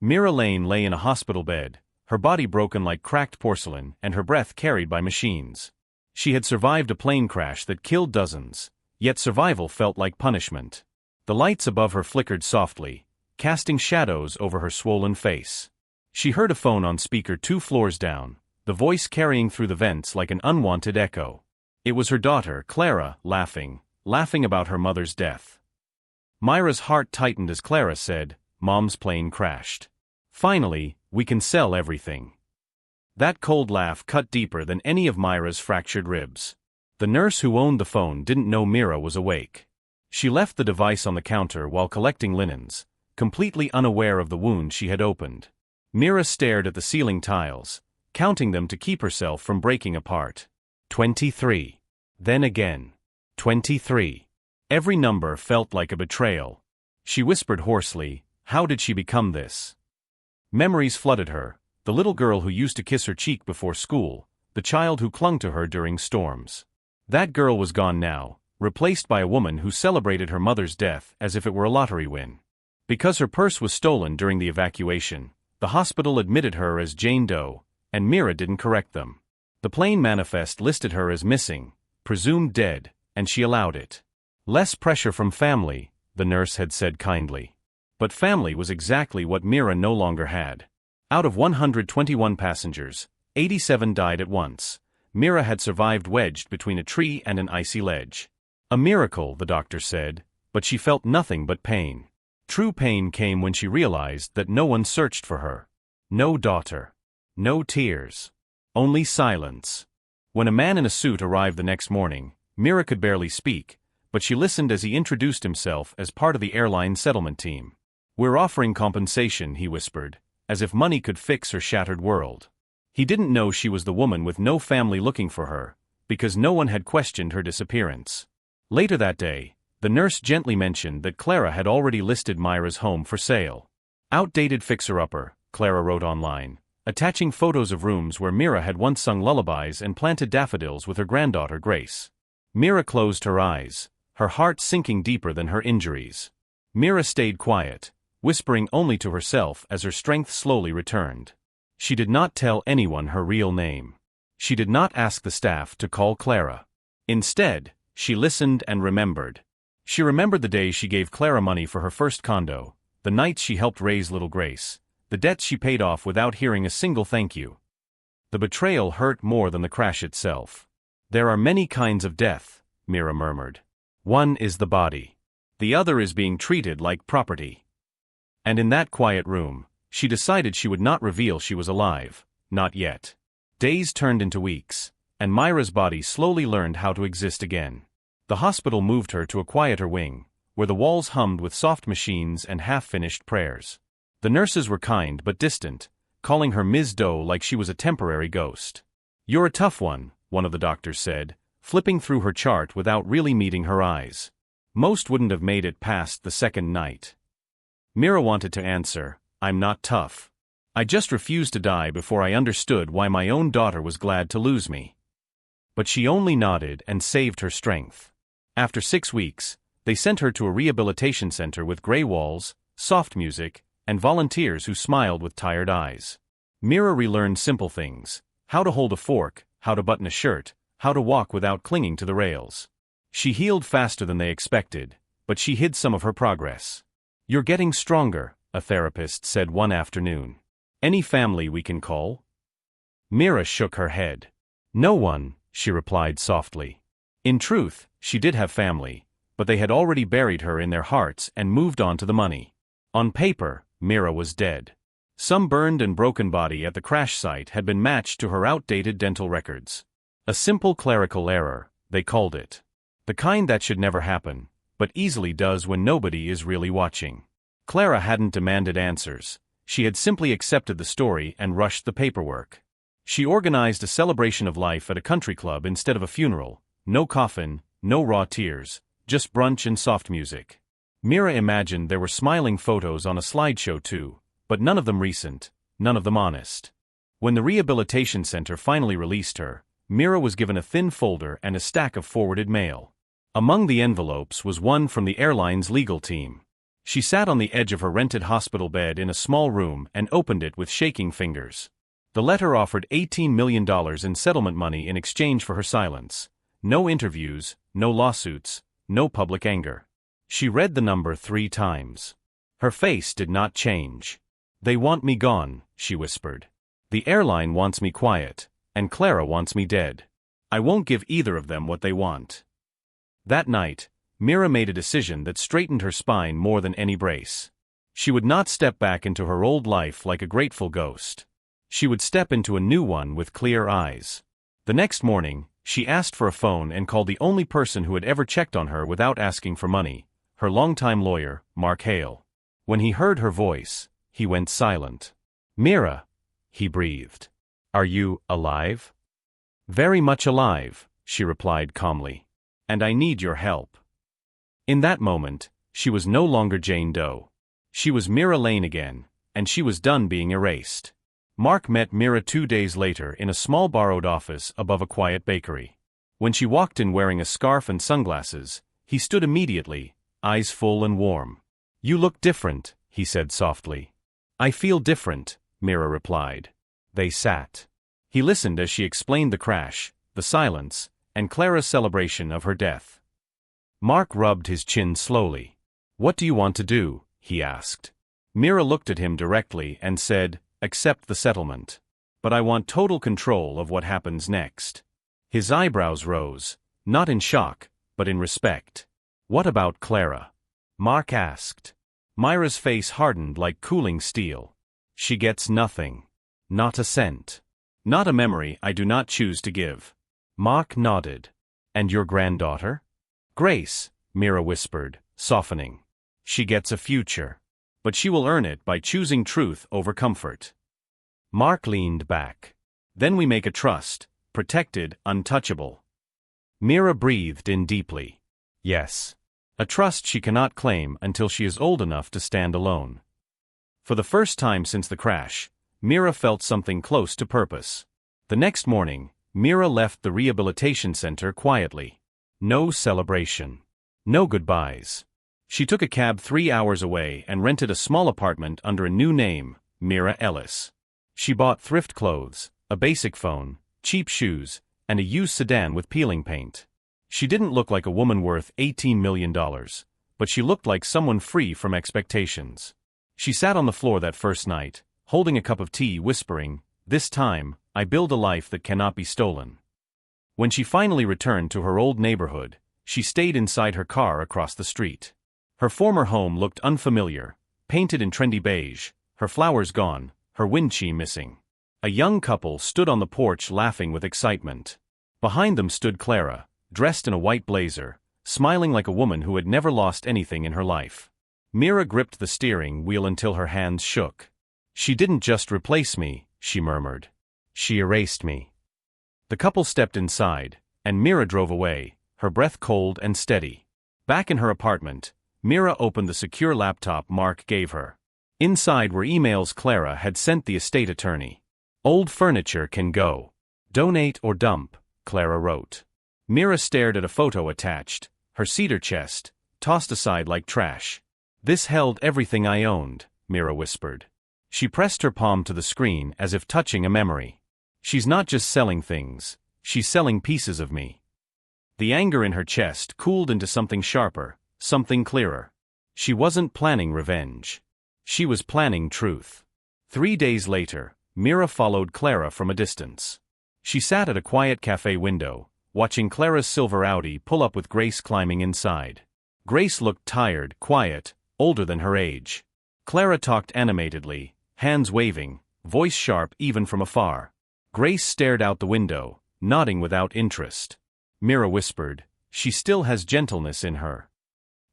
Mira Lane lay in a hospital bed, her body broken like cracked porcelain and her breath carried by machines. She had survived a plane crash that killed dozens, yet survival felt like punishment. The lights above her flickered softly, casting shadows over her swollen face. She heard a phone on speaker 2 floors down, the voice carrying through the vents like an unwanted echo. It was her daughter, Clara, laughing about her mother's death. Myra's heart tightened as Clara said, "Mom's plane crashed. Finally, we can sell everything." That cold laugh cut deeper than any of Myra's fractured ribs. The nurse who owned the phone didn't know Mira was awake. She left the device on the counter while collecting linens, completely unaware of the wound she had opened. Mira stared at the ceiling tiles, counting them to keep herself from breaking apart. 23. Then again. 23. Every number felt like a betrayal. She whispered hoarsely, how did she become this? Memories flooded her, the little girl who used to kiss her cheek before school, the child who clung to her during storms. That girl was gone now, replaced by a woman who celebrated her mother's death as if it were a lottery win. Because her purse was stolen during the evacuation, the hospital admitted her as Jane Doe, and Mira didn't correct them. The plane manifest listed her as missing, presumed dead, and she allowed it. Less pressure from family, the nurse had said kindly. But family was exactly what Mira no longer had. Out of 121 passengers, 87 died at once. Mira had survived wedged between a tree and an icy ledge. A miracle, the doctor said, but she felt nothing but pain. True pain came when she realized that no one searched for her. No daughter. No tears. Only silence. When a man in a suit arrived the next morning, Mira could barely speak, but she listened as he introduced himself as part of the airline settlement team. "We're offering compensation," he whispered, as if money could fix her shattered world. He didn't know she was the woman with no family looking for her, because no one had questioned her disappearance. Later that day, the nurse gently mentioned that Clara had already listed Myra's home for sale. Outdated fixer-upper, Clara wrote online, attaching photos of rooms where Mira had once sung lullabies and planted daffodils with her granddaughter Grace. Mira closed her eyes, her heart sinking deeper than her injuries. Mira stayed quiet, whispering only to herself as her strength slowly returned. She did not tell anyone her real name. She did not ask the staff to call Clara. Instead, she listened and remembered. She remembered the day she gave Clara money for her first condo, the nights she helped raise little Grace, the debts she paid off without hearing a single thank you. The betrayal hurt more than the crash itself. "There are many kinds of death," Mira murmured. "One is the body. The other is being treated like property." And in that quiet room, she decided she would not reveal she was alive, not yet. Days turned into weeks, and Myra's body slowly learned how to exist again. The hospital moved her to a quieter wing, where the walls hummed with soft machines and half-finished prayers. The nurses were kind but distant, calling her Ms. Doe like she was a temporary ghost. "You're a tough one," one of the doctors said, flipping through her chart without really meeting her eyes. "Most wouldn't have made it past the second night." Mira wanted to answer, "I'm not tough. I just refused to die before I understood why my own daughter was glad to lose me." But she only nodded and saved her strength. After 6 weeks, they sent her to a rehabilitation center with gray walls, soft music, and volunteers who smiled with tired eyes. Mira relearned simple things: how to hold a fork, how to button a shirt, how to walk without clinging to the rails. She healed faster than they expected, but she hid some of her progress. "You're getting stronger," a therapist said one afternoon. "Any family we can call?" Mira shook her head. "No one," she replied softly. In truth, she did have family, but they had already buried her in their hearts and moved on to the money. On paper, Mira was dead. Some burned and broken body at the crash site had been matched to her outdated dental records. A simple clerical error, they called it. The kind that should never happen, but easily does when nobody is really watching. Clara hadn't demanded answers. She had simply accepted the story and rushed the paperwork. She organized a celebration of life at a country club instead of a funeral. No coffin, no raw tears, just brunch and soft music. Mira imagined there were smiling photos on a slideshow too, but none of them recent, none of them honest. When the rehabilitation center finally released her, Mira was given a thin folder and a stack of forwarded mail. Among the envelopes was one from the airline's legal team. She sat on the edge of her rented hospital bed in a small room and opened it with shaking fingers. The letter offered $18 million in settlement money in exchange for her silence. No interviews, no lawsuits, no public anger. She read the number 3 times. Her face did not change. "They want me gone," she whispered. "The airline wants me quiet, and Clara wants me dead. I won't give either of them what they want." That night, Mira made a decision that straightened her spine more than any brace. She would not step back into her old life like a grateful ghost. She would step into a new one with clear eyes. The next morning, she asked for a phone and called the only person who had ever checked on her without asking for money, her longtime lawyer, Mark Hale. When he heard her voice, he went silent. "Mira," he breathed. "Are you alive?" "Very much alive," she replied calmly. "And I need your help." In that moment, she was no longer Jane Doe. She was Mira Lane again, and she was done being erased. Mark met Mira 2 days later in a small borrowed office above a quiet bakery. When she walked in wearing a scarf and sunglasses, he stood immediately, eyes full and warm. "You look different," he said softly. "I feel different," Mira replied. They sat. He listened as she explained the crash, the silence, and Clara's celebration of her death. Mark rubbed his chin slowly. "What do you want to do?" he asked. Mira looked at him directly and said, "Accept the settlement. But I want total control of what happens next." His eyebrows rose, not in shock, but in respect. "What about Clara?" Mark asked. Mira's face hardened like cooling steel. "She gets nothing. Not a cent. Not a memory I do not choose to give." Mark nodded. "And your granddaughter?" "Grace," Mira whispered, softening. "She gets a future. But she will earn it by choosing truth over comfort." Mark leaned back. "Then we make a trust, protected, untouchable." Mira breathed in deeply. "Yes. A trust she cannot claim until she is old enough to stand alone." For the first time since the crash, Mira felt something close to purpose. The next morning, Mira left the rehabilitation center quietly. No celebration. No goodbyes. She took a cab 3 hours away and rented a small apartment under a new name, Mira Ellis. She bought thrift clothes, a basic phone, cheap shoes, and a used sedan with peeling paint. She didn't look like a woman worth $18 million, but she looked like someone free from expectations. She sat on the floor that first night, holding a cup of tea, whispering, "This time, I build a life that cannot be stolen." When she finally returned to her old neighborhood, she stayed inside her car across the street. Her former home looked unfamiliar, painted in trendy beige, her flowers gone, her windshield missing. A young couple stood on the porch laughing with excitement. Behind them stood Clara, dressed in a white blazer, smiling like a woman who had never lost anything in her life. Mira gripped the steering wheel until her hands shook. "She didn't just replace me," she murmured. "She erased me." The couple stepped inside, and Mira drove away, her breath cold and steady. Back in her apartment, Mira opened the secure laptop Mark gave her. Inside were emails Clara had sent the estate attorney. "Old furniture can go. Donate or dump," Clara wrote. Mira stared at a photo attached, her cedar chest, tossed aside like trash. "This held everything I owned," Mira whispered. She pressed her palm to the screen as if touching a memory. "She's not just selling things, she's selling pieces of me." The anger in her chest cooled into something sharper, something clearer. She wasn't planning revenge. She was planning truth. 3 days later, Mira followed Clara from a distance. She sat at a quiet cafe window, watching Clara's silver Audi pull up with Grace climbing inside. Grace looked tired, quiet, older than her age. Clara talked animatedly, hands waving, voice sharp even from afar. Grace stared out the window, nodding without interest. Mira whispered, "She still has gentleness in her."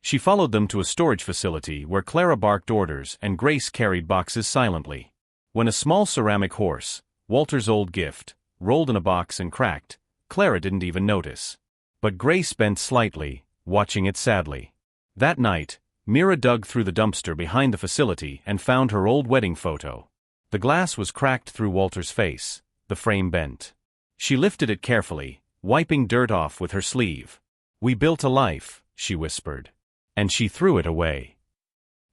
She followed them to a storage facility where Clara barked orders and Grace carried boxes silently. When a small ceramic horse, Walter's old gift, rolled in a box and cracked, Clara didn't even notice. But Grace bent slightly, watching it sadly. That night, Mira dug through the dumpster behind the facility and found her old wedding photo. The glass was cracked through Walter's face, the frame bent. She lifted it carefully, wiping dirt off with her sleeve. "We built a life," she whispered. And she threw it away.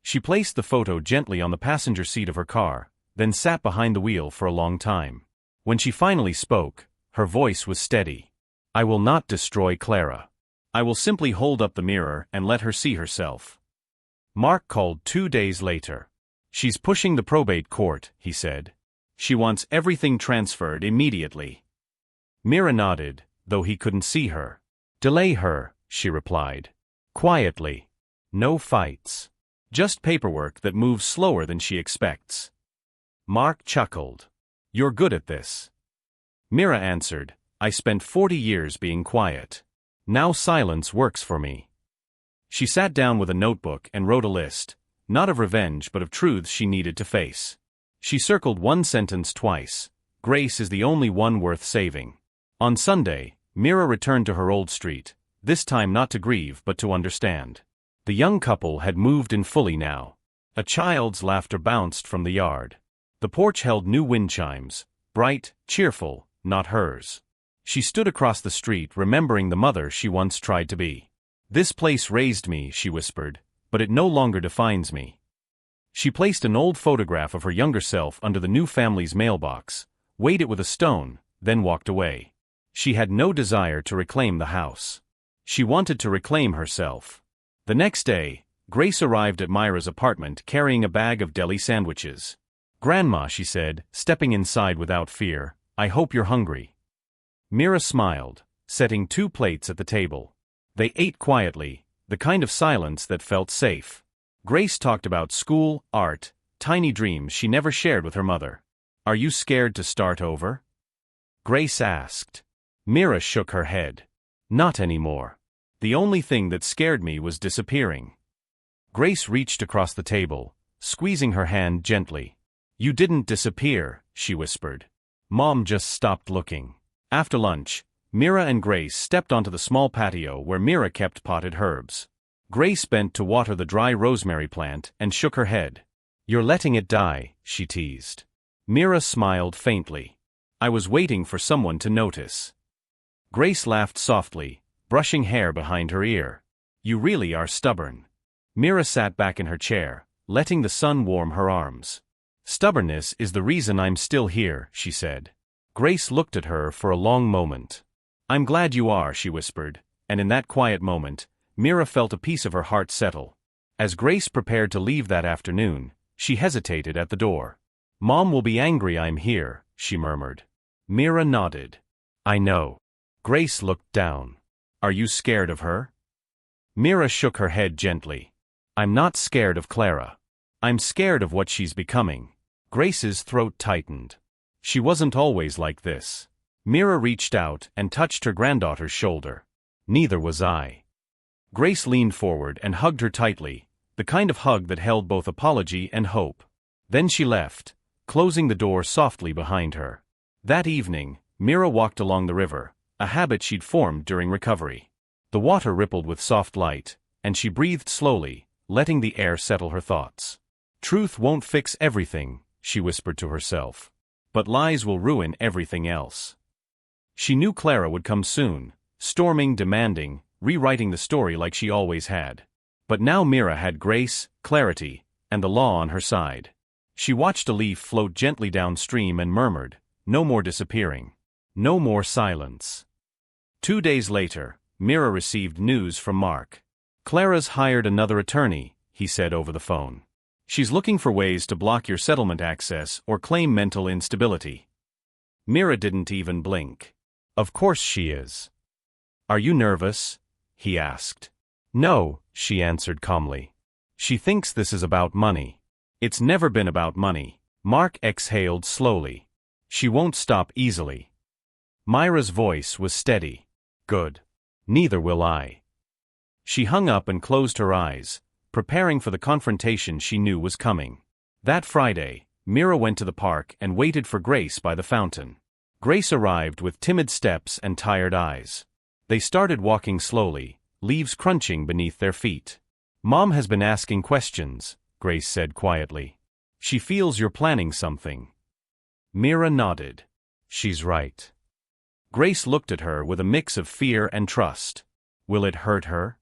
She placed the photo gently on the passenger seat of her car, then sat behind the wheel for a long time. When she finally spoke, her voice was steady. I will not destroy Clara. I will simply hold up the mirror and let her see herself. Mark called 2 days later. She's pushing the probate court, he said. She wants everything transferred immediately. Mira nodded, though he couldn't see her. Delay her, she replied. Quietly. No fights. Just paperwork that moves slower than she expects. Mark chuckled. You're good at this. Mira answered, I spent 40 years being quiet. Now silence works for me. She sat down with a notebook and wrote a list, not of revenge but of truths she needed to face. She circled one sentence twice. Grace is the only one worth saving. On Sunday, Mira returned to her old street, this time not to grieve but to understand. The young couple had moved in fully now. A child's laughter bounced from the yard. The porch held new wind chimes, bright, cheerful, not hers. She stood across the street remembering the mother she once tried to be. This place raised me, she whispered, but it no longer defines me. She placed an old photograph of her younger self under the new family's mailbox, weighed it with a stone, then walked away. She had no desire to reclaim the house. She wanted to reclaim herself. The next day, Grace arrived at Myra's apartment carrying a bag of deli sandwiches. Grandma, she said, stepping inside without fear, I hope you're hungry. Mira smiled, setting 2 plates at the table. They ate quietly, the kind of silence that felt safe. Grace talked about school, art, tiny dreams she never shared with her mother. Are you scared to start over? Grace asked. Mira shook her head. Not anymore. The only thing that scared me was disappearing. Grace reached across the table, squeezing her hand gently. You didn't disappear, she whispered. Mom just stopped looking. After lunch, Mira and Grace stepped onto the small patio where Mira kept potted herbs. Grace bent to water the dry rosemary plant and shook her head. You're letting it die, she teased. Mira smiled faintly. I was waiting for someone to notice. Grace laughed softly, brushing hair behind her ear. You really are stubborn. Mira sat back in her chair, letting the sun warm her arms. Stubbornness is the reason I'm still here, she said. Grace looked at her for a long moment. I'm glad you are, she whispered, and in that quiet moment, Mira felt a piece of her heart settle. As Grace prepared to leave that afternoon, she hesitated at the door. Mom will be angry I'm here, she murmured. Mira nodded. I know. Grace looked down. Are you scared of her? Mira shook her head gently. I'm not scared of Clara. I'm scared of what she's becoming. Grace's throat tightened. She wasn't always like this. Mira reached out and touched her granddaughter's shoulder. Neither was I. Grace leaned forward and hugged her tightly, the kind of hug that held both apology and hope. Then she left, closing the door softly behind her. That evening, Mira walked along the river, a habit she'd formed during recovery. The water rippled with soft light, and she breathed slowly, letting the air settle her thoughts. Truth won't fix everything, she whispered to herself. But lies will ruin everything else. She knew Clara would come soon, storming, demanding, rewriting the story like she always had. But now Mira had grace, clarity, and the law on her side. She watched a leaf float gently downstream and murmured, no more disappearing. No more silence. 2 days later, Mira received news from Mark. Clara's hired another attorney, he said over the phone. She's looking for ways to block your settlement access or claim mental instability. Mira didn't even blink. Of course she is. Are you nervous? He asked. No, she answered calmly. She thinks this is about money. It's never been about money. Mark exhaled slowly. She won't stop easily. Myra's voice was steady. Good. Neither will I. She hung up and closed her eyes, preparing for the confrontation she knew was coming. That Friday, Mira went to the park and waited for Grace by the fountain. Grace arrived with timid steps and tired eyes. They started walking slowly, leaves crunching beneath their feet. Mom has been asking questions, Grace said quietly. She feels you're planning something. Mira nodded. She's right. Grace looked at her with a mix of fear and trust. Will it hurt her?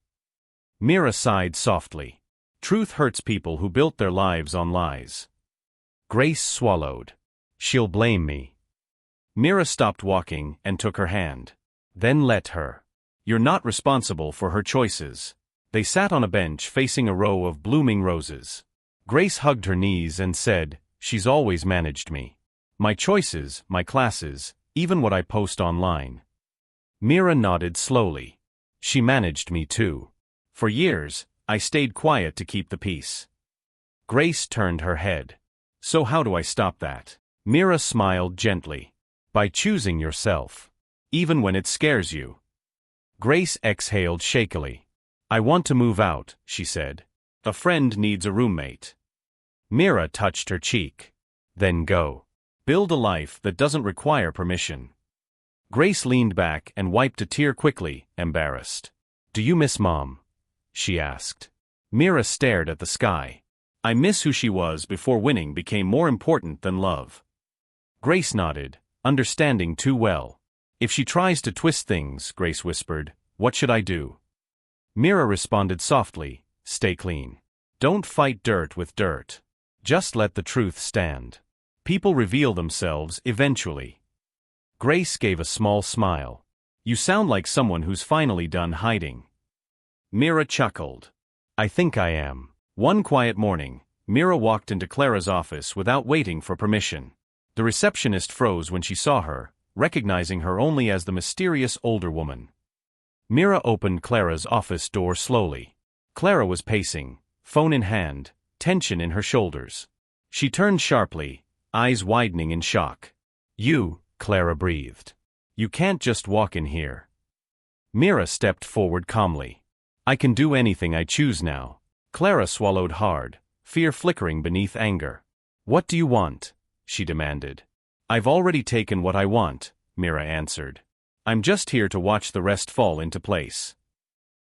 Mira sighed softly. Truth hurts people who built their lives on lies. Grace swallowed. She'll blame me. Mira stopped walking and took her hand. Then let her. You're not responsible for her choices. They sat on a bench facing a row of blooming roses. Grace hugged her knees and said, "She's always managed me. My choices, my classes, even what I post online." Mira nodded slowly. "She managed me too. For years, I stayed quiet to keep the peace." Grace turned her head. "So how do I stop that?" Mira smiled gently. "By choosing yourself. Even when it scares you." Grace exhaled shakily. "I want to move out," she said. "A friend needs a roommate." Mira touched her cheek. "Then go. Build a life that doesn't require permission." Grace leaned back and wiped a tear quickly, embarrassed. "Do you miss Mom?" she asked. Mira stared at the sky. "I miss who she was before winning became more important than love." Grace nodded, understanding too well. "If she tries to twist things," Grace whispered, "what should I do?" Mira responded softly, "Stay clean. Don't fight dirt with dirt. Just let the truth stand. People reveal themselves eventually." Grace gave a small smile. "You sound like someone who's finally done hiding." Mira chuckled. "I think I am." One quiet morning, Mira walked into Clara's office without waiting for permission. The receptionist froze when she saw her, recognizing her only as the mysterious older woman. Mira opened Clara's office door slowly. Clara was pacing, phone in hand, tension in her shoulders. She turned sharply, eyes widening in shock. "You," Clara breathed. "You can't just walk in here." Mira stepped forward calmly. "I can do anything I choose now." Clara swallowed hard, fear flickering beneath anger. "What do you want?" she demanded. "I've already taken what I want," Mira answered. "I'm just here to watch the rest fall into place."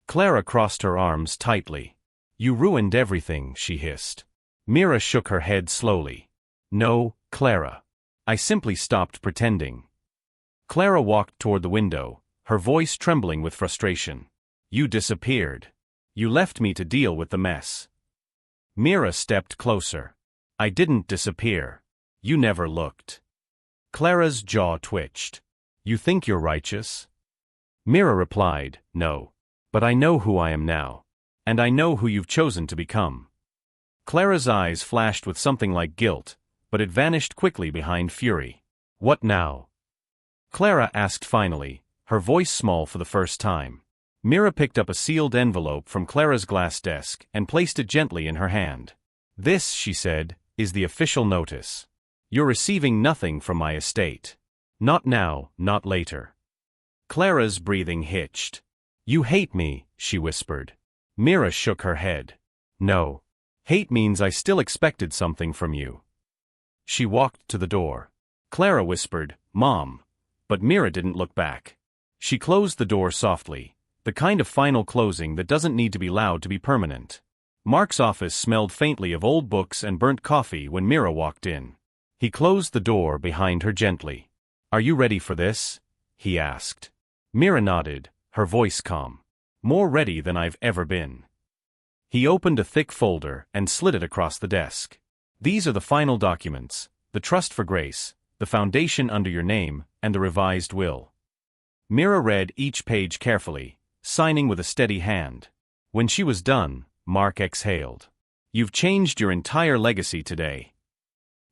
Clara crossed her arms tightly. "You ruined everything," she hissed. Mira shook her head slowly. "No, Clara. I simply stopped pretending." Clara walked toward the window, her voice trembling with frustration. "You disappeared. You left me to deal with the mess." Mira stepped closer. "I didn't disappear. You never looked." Clara's jaw twitched. "You think you're righteous?" Mira replied, "No. But I know who I am now. And I know who you've chosen to become." Clara's eyes flashed with something like guilt, but it vanished quickly behind fury. "What now?" Clara asked finally, her voice small for the first time. Mira picked up a sealed envelope from Clara's glass desk and placed it gently in her hand. "This," she said, "is the official notice. You're receiving nothing from my estate. Not now, not later." Clara's breathing hitched. "You hate me," she whispered. Mira shook her head. "No. Hate means I still expected something from you." She walked to the door. Clara whispered, "Mom." But Mira didn't look back. She closed the door softly, the kind of final closing that doesn't need to be loud to be permanent. Mark's office smelled faintly of old books and burnt coffee when Mira walked in. He closed the door behind her gently. "Are you ready for this?" he asked. Mira nodded, her voice calm. "More ready than I've ever been." He opened a thick folder and slid it across the desk. "These are the final documents, the trust for Grace, the foundation under your name, and the revised will." Mira read each page carefully, signing with a steady hand. When she was done, Mark exhaled. "You've changed your entire legacy today."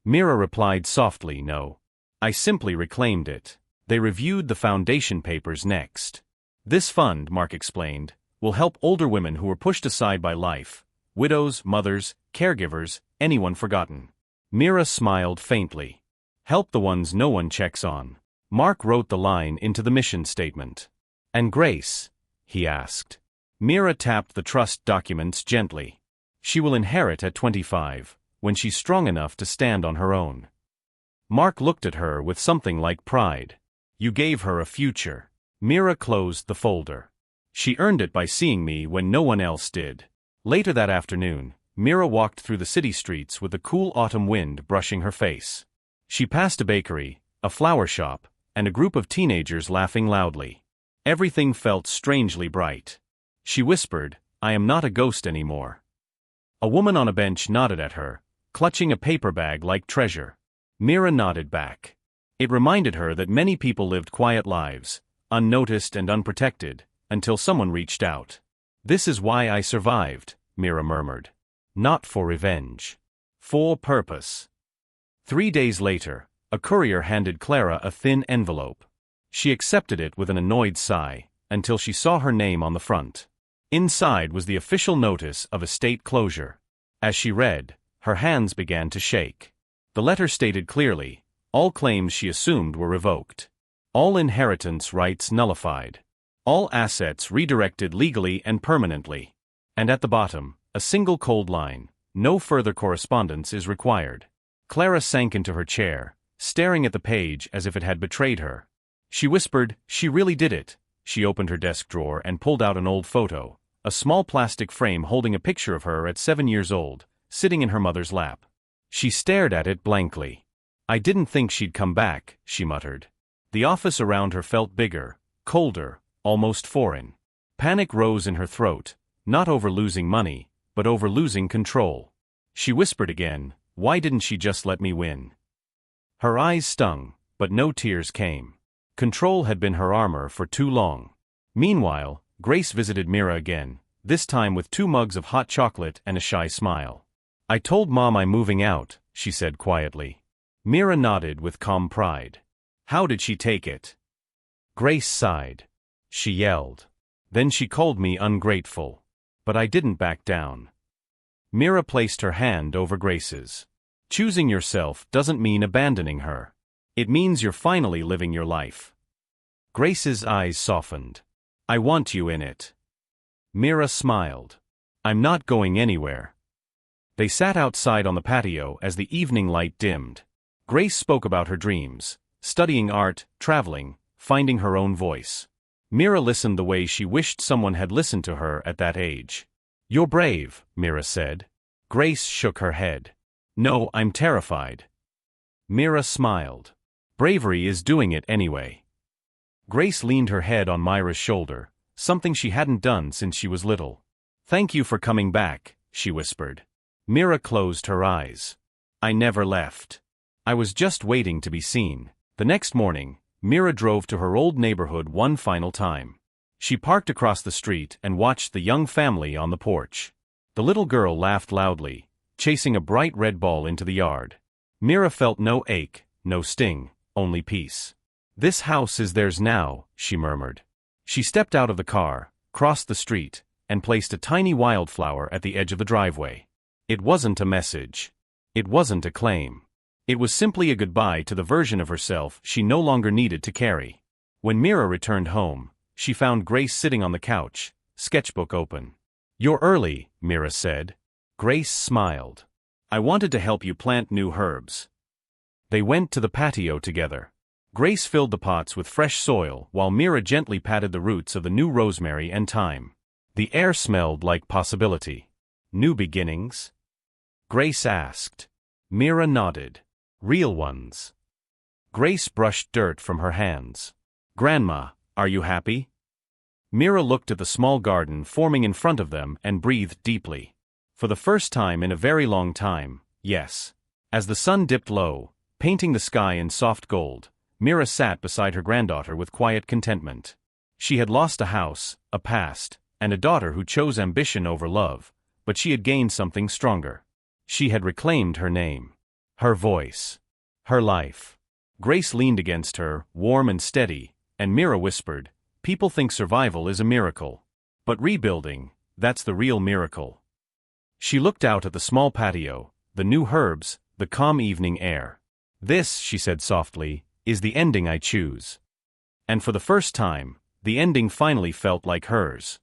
Mira replied softly, "No. I simply reclaimed it." They reviewed the foundation papers next. "This fund," Mark explained, "will help older women who were pushed aside by life, widows, mothers, caregivers, anyone forgotten." Mira smiled faintly. "Help the ones no one checks on." Mark wrote the line into the mission statement. "And Grace?" he asked. Mira tapped the trust documents gently. "She will inherit at 25, when she's strong enough to stand on her own." Mark looked at her with something like pride. "You gave her a future." Mira closed the folder. "She earned it by seeing me when no one else did." Later that afternoon, Mira walked through the city streets with the cool autumn wind brushing her face. She passed a bakery, a flower shop, and a group of teenagers laughing loudly. Everything felt strangely bright. She whispered, "I am not a ghost anymore." A woman on a bench nodded at her, clutching a paper bag like treasure. Mira nodded back. It reminded her that many people lived quiet lives, unnoticed and unprotected, until someone reached out. "This is why I survived," Mira murmured. "Not for revenge. For purpose." 3 days later, a courier handed Clara a thin envelope. She accepted it with an annoyed sigh, until she saw her name on the front. Inside was the official notice of estate closure. As she read, her hands began to shake. The letter stated clearly, all claims she assumed were revoked. All inheritance rights nullified. All assets redirected legally and permanently. And at the bottom, a single cold line: no further correspondence is required. Clara sank into her chair, staring at the page as if it had betrayed her. She whispered, "She really did it." She opened her desk drawer and pulled out an old photo, a small plastic frame holding a picture of her at 7 years old, sitting in her mother's lap. She stared at it blankly. "I didn't think she'd come back," she muttered. The office around her felt bigger, colder, almost foreign. Panic rose in her throat, not over losing money, but over losing control. She whispered again, "Why didn't she just let me win?" Her eyes stung, but no tears came. Control had been her armor for too long. Meanwhile, Grace visited Mira again, this time with 2 mugs of hot chocolate and a shy smile. "I told Mom I'm moving out," she said quietly. Mira nodded with calm pride. "How did she take it?" Grace sighed. "She yelled. Then she called me ungrateful. But I didn't back down." Mira placed her hand over Grace's. "Choosing yourself doesn't mean abandoning her. It means you're finally living your life." Grace's eyes softened. "I want you in it." Mira smiled. "I'm not going anywhere." They sat outside on the patio as the evening light dimmed. Grace spoke about her dreams, studying art, traveling, finding her own voice. Mira listened the way she wished someone had listened to her at that age. "You're brave," Mira said. Grace shook her head. "No, I'm terrified." Mira smiled. "Bravery is doing it anyway." Grace leaned her head on Myra's shoulder, something she hadn't done since she was little. "Thank you for coming back," she whispered. Mira closed her eyes. "I never left. I was just waiting to be seen." The next morning, Mira drove to her old neighborhood one final time. She parked across the street and watched the young family on the porch. The little girl laughed loudly, chasing a bright red ball into the yard. Mira felt no ache, no sting, only peace. "This house is theirs now," she murmured. She stepped out of the car, crossed the street, and placed a tiny wildflower at the edge of the driveway. It wasn't a message. It wasn't a claim. It was simply a goodbye to the version of herself she no longer needed to carry. When Mira returned home, she found Grace sitting on the couch, sketchbook open. "You're early," Mira said. Grace smiled. "I wanted to help you plant new herbs." They went to the patio together. Grace filled the pots with fresh soil while Mira gently patted the roots of the new rosemary and thyme. The air smelled like possibility. "New beginnings?" Grace asked. Mira nodded. "Real ones." Grace brushed dirt from her hands. "Grandma, are you happy?" Mira looked at the small garden forming in front of them and breathed deeply. For the first time in a very long time, yes. As the sun dipped low, painting the sky in soft gold, Mira sat beside her granddaughter with quiet contentment. She had lost a house, a past, and a daughter who chose ambition over love, but she had gained something stronger. She had reclaimed her name, her voice, her life. Grace leaned against her, warm and steady, and Mira whispered, "People think survival is a miracle. But rebuilding, that's the real miracle." She looked out at the small patio, the new herbs, the calm evening air. "This," she said softly, "is the ending I choose." And for the first time, the ending finally felt like hers.